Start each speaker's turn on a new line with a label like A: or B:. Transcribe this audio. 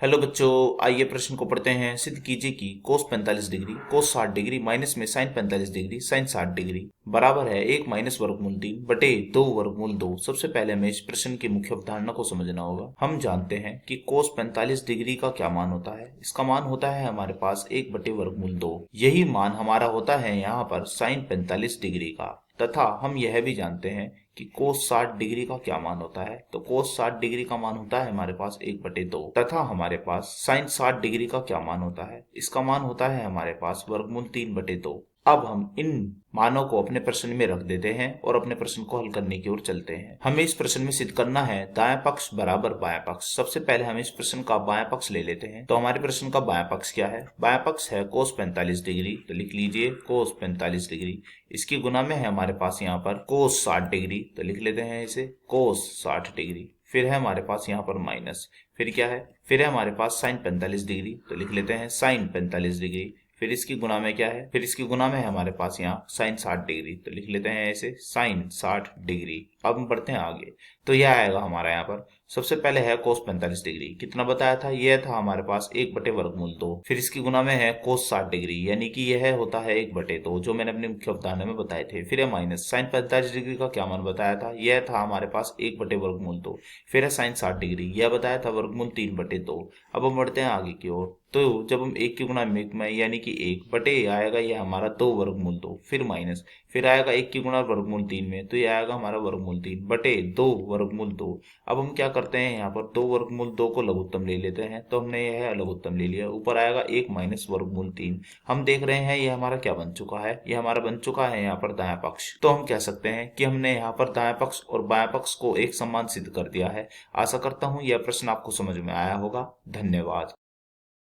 A: Hello बच्चों, आइए प्रश्न को पढ़ते हैं। सिद्ध कीजिए कि कोस 45 डिग्री कोस 60 डिग्री माइनस में साइन 45 डिग्री साइन 60 डिग्री बराबर है 1 माइनस वर्गमूल 3 बटे 2 वर्गमूल 2। सबसे पहले हमें इस प्रश्न की मुख्य अवधारणा को समझना होगा। हम जानते हैं कि कोस 45 डिग्री का क्या मान होता है। इसका मान होता है हमारे पास 1 बटे वर्गमूल 2। यही मान हमारा होता है यहाँ पर साइन 45 डिग्री का। तथा हम यह भी जानते हैं कि कोस 60 डिग्री का क्या मान होता है। तो कोस 60 डिग्री का मान होता है हमारे पास 1/2। तथा हमारे पास साइन 60 डिग्री का क्या मान होता है। इसका मान होता है हमारे पास वर्गमूल 3/2। अब हम इन मानों को अपने प्रश्न में रख देते हैं और अपने प्रश्न को हल करने की ओर चलते हैं। हमें इस प्रश्न में सिद्ध करना है दायां पक्ष बराबर बायां पक्ष। सबसे पहले हम इस प्रश्न का बायां पक्ष ले लेते हैं। तो हमारे प्रश्न का बायां पक्ष क्या है? बायां पक्ष है कोस 45 डिग्री। तो लिख लीजिए कोस 45 डिग्री। इसकी गुना में है हमारे पास यहाँ पर कोस 60 डिग्री। तो लिख लेते हैं इसे कोस 60 डिग्री। फिर है हमारे पास यहाँ पर माइनस। फिर क्या है? फिर है हमारे पास साइन 45 डिग्री। तो लिख लेते हैं साइन 45 डिग्री। फिर इसकी गुना में क्या है? फिर इसकी गुना में है हमारे पास यहाँ साइन 60 डिग्री। तो लिख लेते हैं ऐसे साइन 60 डिग्री। अब हम बढ़ते हैं आगे। तो यह आएगा हमारा यहाँ पर। सबसे पहले है कोस 45 डिग्री। कितना बताया था? यह था हमारे पास 1/वर्गमूल 2। फिर इसकी गुना में है कोस 60 डिग्री, यानी कि यह होता है 1/2, जो मैंने अपने मुख्य अवधारणा में बताए थे। फिर है माइनस साइन 45 डिग्री का क्या मान बताया था? यह था हमारे पास 1/वर्गमूल 2। फिर है साइन 60 डिग्री, यह बताया था वर्गमूल 3/2। अब हम बढ़ते हैं आगे की ओर। तो जब हम 1 की गुना में यानी कि 1 बटे आएगा यह हमारा 2 वर्गमूल 2। फिर माइनस, फिर आएगा 1 की गुना वर्गमूल 3 में, तो यह आएगा हमारा वर्गमूल 3 बटे 2 वर्गमूल 2। अब हम क्या करते हैं, यहाँ पर 2 वर्गमूल 2 को लघुत्तम ले लेते हैं। तो हमने यह लघुत्तम ले लिया। ऊपर आएगा 1 माइनस वर्गमूल 3। हम देख रहे हैं यह हमारा क्या बन चुका है? यह हमारा बन चुका है यहाँ पर दायां पक्ष। तो हम कह सकते हैं कि हमने यहाँ पर दायां पक्ष और बायां पक्ष को एक समान सिद्ध कर दिया है। आशा करता हूँ यह प्रश्न आपको समझ में आया होगा। धन्यवाद।